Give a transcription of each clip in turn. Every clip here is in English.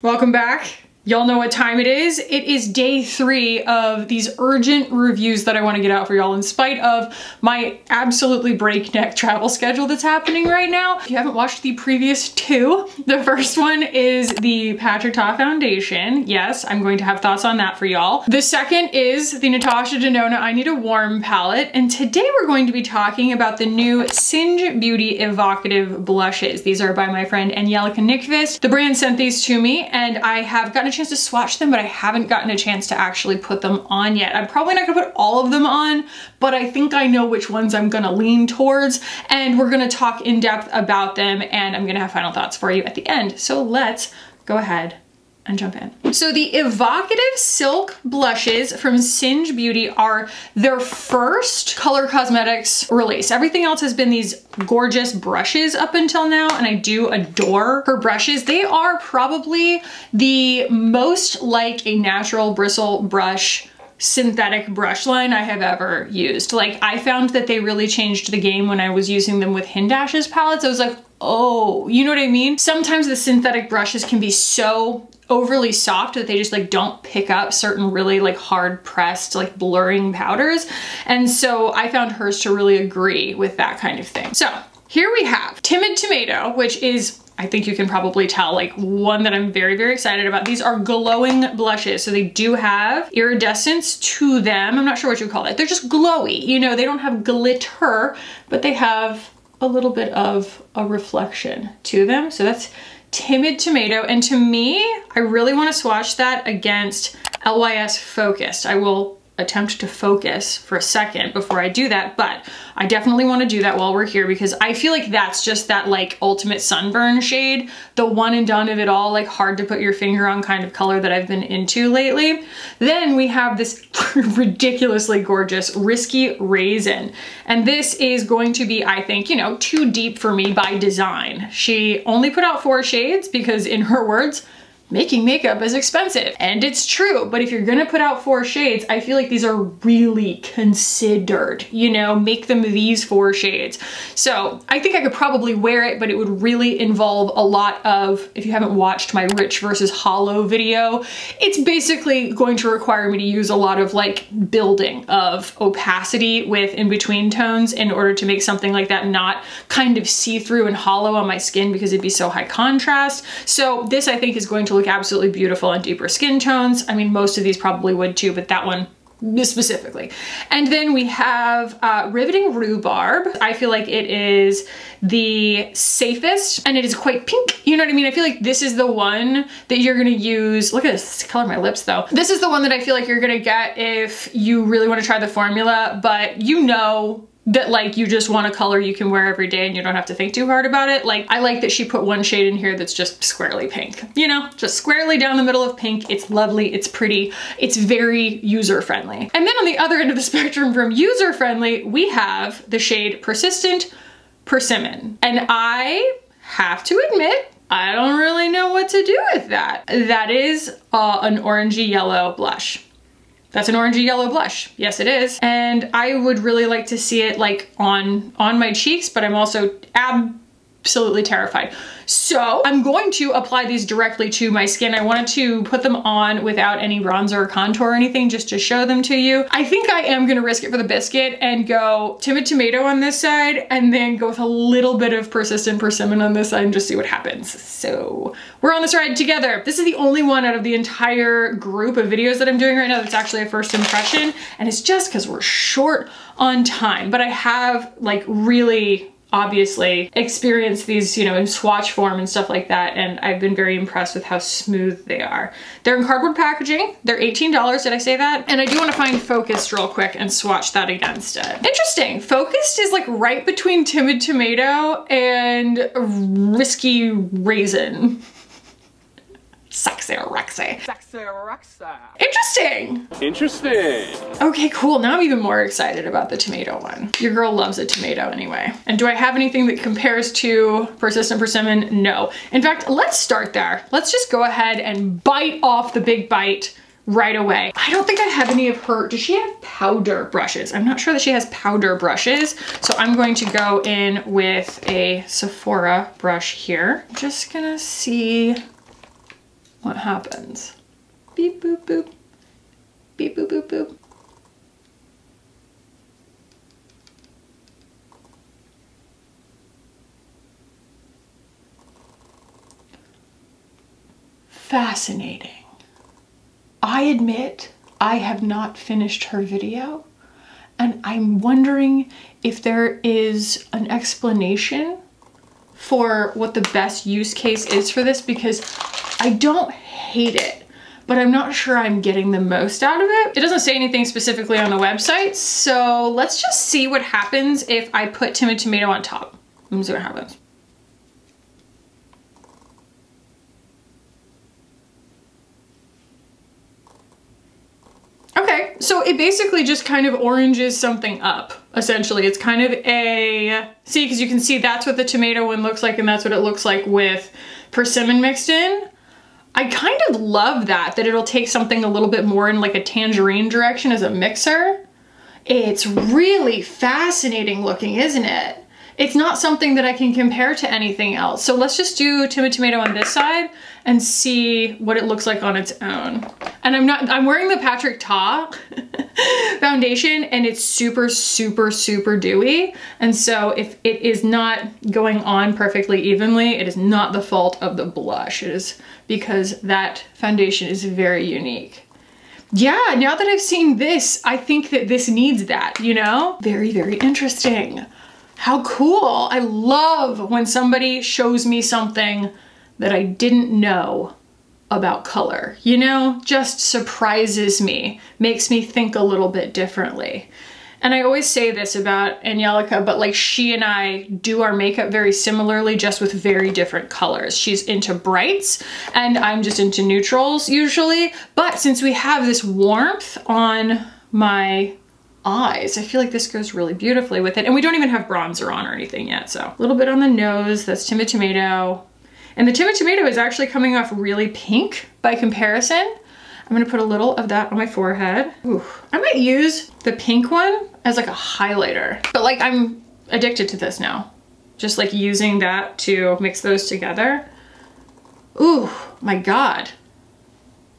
Welcome back. Y'all know what time it is. It is day 3 of these urgent reviews that I want to get out for y'all in spite of my absolutely breakneck travel schedule that's happening right now. If you haven't watched the previous 2, the first one is the Patrick Ta foundation. Yes, I'm going to have thoughts on that for y'all. The second is the Natasha Denona I Need a Warm palette. And today we're going to be talking about the new Singe Beauty Evocative Blushes. These are by my friend Angelica Nyqvist. The brand sent these to me and I have gotten a chance to swatch them, but I haven't gotten a chance to actually put them on yet. I'm probably not gonna put all of them on, but I think I know which ones I'm gonna lean towards, and we're gonna talk in depth about them, and I'm gonna have final thoughts for you at the end. So let's go ahead and jump in. So the Evocative Silk Blushes from Singe Beauty are their first color cosmetics release. Everything else has been these gorgeous brushes up until now, and I do adore her brushes. They are probably the most like a natural bristle brush synthetic brush line I have ever used. Like, I found that they really changed the game when I was using them with Hindash's palettes. I was like, oh, you know what I mean? Sometimes the synthetic brushes can be so overly soft that they just like don't pick up certain really like hard pressed like blurring powders. And so I found hers to really agree with that kind of thing. So here we have Timid Tomato, which is, I think you can probably tell, like one that I'm very, very excited about. These are glowing blushes. So they do have iridescence to them. I'm not sure what you call it. They're just glowy. You know, they don't have glitter, but they have a little bit of a reflection to them. So that's Timid Tomato. And to me, I really want to swatch that against LYS Focused. I will attempt to focus for a second before I do that, but I definitely want to do that while we're here because I feel like that's just that like ultimate sunburn shade, the one and done of it all, like hard to put your finger on kind of color that I've been into lately. Then we have this ridiculously gorgeous Risky Raisin, and this is going to be, I think, you know, too deep for me by design. She only put out 4 shades because, in her words, making makeup is expensive. And it's true, but if you're gonna put out 4 shades, I feel like these are really considered, you know, make them these 4 shades. So I think I could probably wear it, but it would really involve a lot of, if you haven't watched my rich versus hollow video, it's basically going to require me to use a lot of like building of opacity with in-between tones in order to make something like that not kind of see-through and hollow on my skin because it'd be so high contrast. So this, I think, is going to look absolutely beautiful on deeper skin tones. I mean, most of these probably would too, but that one specifically. And then we have Riveting Rhubarb. I feel like it is the safest and it is quite pink. You know what I mean? I feel like this is the one that you're gonna use. Look at this color of my lips though. This is the one that I feel like you're gonna get if you really want to try the formula, but you know that like you just want a color you can wear every day and you don't have to think too hard about it. Like, I like that she put one shade in here that's just squarely pink, you know, just squarely down the middle of pink. It's lovely, it's pretty, it's very user-friendly. And then on the other end of the spectrum from user-friendly, we have the shade Persistent Persimmon. And I have to admit, I don't really know what to do with that. That is an orangey yellow blush. That's an orangey yellow blush. Yes, it is. And I would really like to see it like on my cheeks, but I'm also absolutely terrified. So I'm going to apply these directly to my skin. I wanted to put them on without any bronzer or contour or anything, just to show them to you. I think I am gonna risk it for the biscuit and go Timid Tomato on this side and then go with a little bit of Persistent Persimmon on this side and just see what happens. So we're on this ride together. This is the only one out of the entire group of videos that I'm doing right now that's actually a first impression, and it's just because we're short on time. But I have like really obviously experienced these, you know, in swatch form and stuff like that, and I've been very impressed with how smooth they are. They're in cardboard packaging. They're $18, did I say that? And I do want to find Focused real quick and swatch that against it. Interesting, Focused is like right between Timid Tomato and Risky Raisin. Sexy Rexy. Sexy Rexy. Interesting. Interesting. Okay, cool. Now I'm even more excited about the tomato one. Your girl loves a tomato anyway. And do I have anything that compares to Persistent Persimmon? No. In fact, let's start there. Let's just go ahead and bite off the big bite right away. I don't think I have any of her. Does she have powder brushes? I'm not sure that she has powder brushes. So I'm going to go in with a Sephora brush here. I'm just gonna see what happens. Beep, boop, boop. Beep, boop, boop, boop. Fascinating. I admit I have not finished her video, and I'm wondering if there is an explanation for what the best use case is for this, because I don't hate it, but I'm not sure I'm getting the most out of it. It doesn't say anything specifically on the website, so let's just see what happens if I put Timid Tomato on top. Let's see what happens. Okay, so it basically just kind of oranges something up, essentially. It's kind of a, see, because you can see that's what the tomato one looks like, and that's what it looks like with persimmon mixed in. I kind of love that it'll take something a little bit more in like a tangerine direction as a mixer. It's really fascinating looking, isn't it? It's not something that I can compare to anything else. So let's just do Timid Tomato on this side and see what it looks like on its own. And I'm wearing the Patrick Ta foundation, and it's super, super, super dewy. And so if it is not going on perfectly evenly, it is not the fault of the blush. It is because that foundation is very unique. Yeah, now that I've seen this, I think that this needs that, you know? Very, very interesting. How cool. I love when somebody shows me something that I didn't know about color, you know, just surprises me, makes me think a little bit differently. And I always say this about Angelica, but like she and I do our makeup very similarly, just with very different colors. She's into brights and I'm just into neutrals usually. But since we have this warmth on my eyes, I feel like this goes really beautifully with it. And we don't even have bronzer on or anything yet. So a little bit on the nose, that's Timid Tomato. And the Timid Tomato is actually coming off really pink by comparison. I'm gonna put a little of that on my forehead. Ooh. I might use the pink one as like a highlighter, but like I'm addicted to this now. Just like using that to mix those together. Ooh, my God.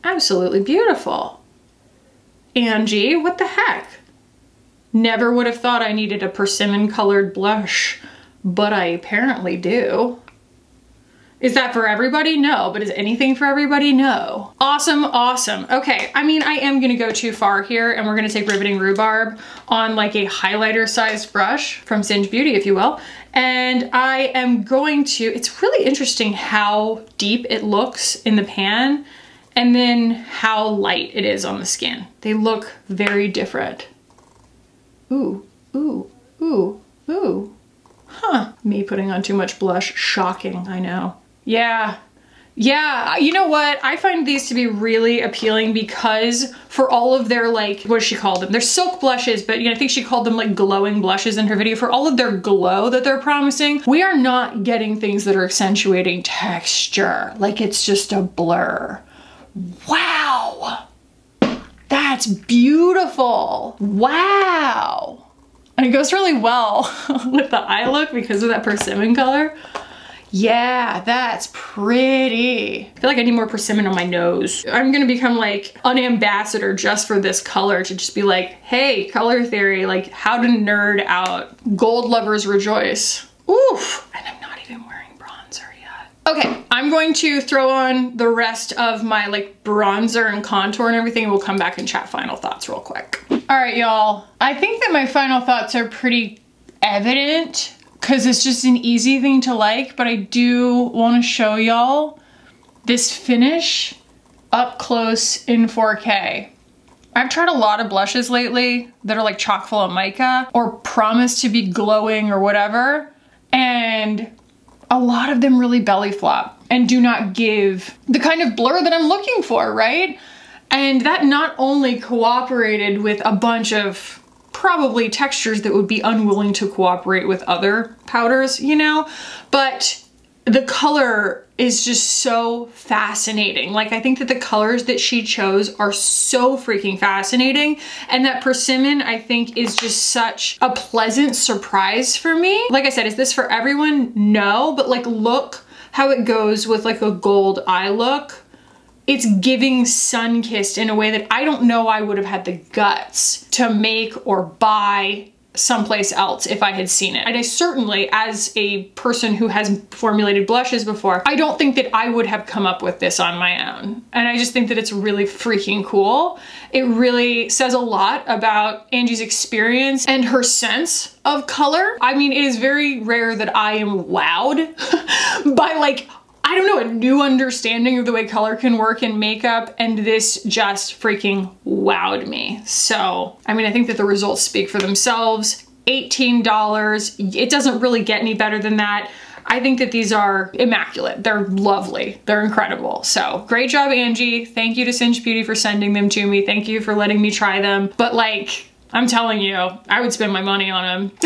Absolutely beautiful. Angie, what the heck? Never would have thought I needed a persimmon colored blush, but I apparently do. Is that for everybody? No. But is anything for everybody? No. Awesome, awesome. Okay, I mean, I am gonna go too far here, and we're gonna take Riveting Rhubarb on like a highlighter sized brush from Singe Beauty, if you will. And I am going to, it's really interesting how deep it looks in the pan and then how light it is on the skin. They look very different. Ooh, ooh, ooh, ooh. Huh, me putting on too much blush, shocking, I know. Yeah, you know what? I find these to be really appealing because for all of their like, what does she call them? They're silk blushes, but you know, I think she called them like glowing blushes in her video. For all of their glow that they're promising, we are not getting things that are accentuating texture. Like it's just a blur. Wow, that's beautiful. Wow. And it goes really well with the eye look because of that persimmon color. Yeah, that's pretty. I feel like I need more persimmon on my nose. I'm gonna become like an ambassador just for this color, to just be like, hey, color theory, like how to nerd out. Gold lovers rejoice. Oof, and I'm not even wearing bronzer yet. Okay, I'm going to throw on the rest of my like bronzer and contour and everything, and we'll come back and chat final thoughts real quick. All right, y'all. I think that my final thoughts are pretty evident because it's just an easy thing to like, but I do want to show y'all this finish up close in 4K. I've tried a lot of blushes lately that are like chock full of mica or promise to be glowing or whatever, and a lot of them really belly flop and do not give the kind of blur that I'm looking for, right? And that not only cooperated with a bunch of probably textures that would be unwilling to cooperate with other powders, you know, but the color is just so fascinating. Like, I think that the colors that she chose are so freaking fascinating. And that persimmon, I think, is just such a pleasant surprise for me. Like I said, is this for everyone? No, but like, look how it goes with like a gold eye look it's giving sun-kissed in a way that I don't know I would have had the guts to make or buy someplace else if I had seen it. And I certainly, as a person who has formulated blushes before, I don't think that I would have come up with this on my own. And I just think that it's really freaking cool. It really says a lot about Angie's experience and her sense of color. I mean, it is very rare that I am wowed by like, I don't know, a new understanding of the way color can work in makeup, and this just freaking wowed me. So, I mean, I think that the results speak for themselves. $18, it doesn't really get any better than that. I think that these are immaculate. They're lovely. They're incredible. So great job, Angie. Thank you to Singe Beauty for sending them to me. Thank you for letting me try them. But like, I'm telling you, I would spend my money on them.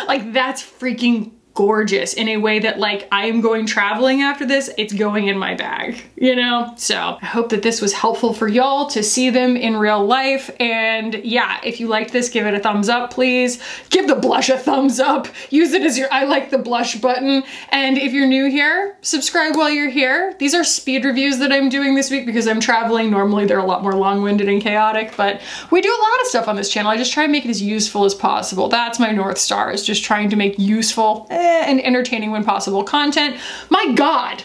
Like, that's freaking gorgeous in a way that like I am going traveling after this, it's going in my bag, you know? So I hope that this was helpful for y'all to see them in real life. And yeah, if you liked this, give it a thumbs up, please. Give the blush a thumbs up. Use it as your I like the blush button. And if you're new here, subscribe while you're here. These are speed reviews that I'm doing this week because I'm traveling. Normally they're a lot more long-winded and chaotic, but we do a lot of stuff on this channel. I just try and make it as useful as possible. That's my North Star, is just trying to make useful and entertaining when possible content. My God,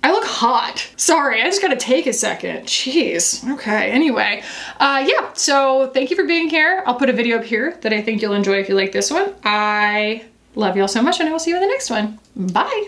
I look hot. Sorry, I just gotta take a second. Jeez, okay, anyway. Yeah, so thank you for being here. I'll put a video up here that I think you'll enjoy if you like this one. I love y'all so much, and I will see you in the next one. Bye.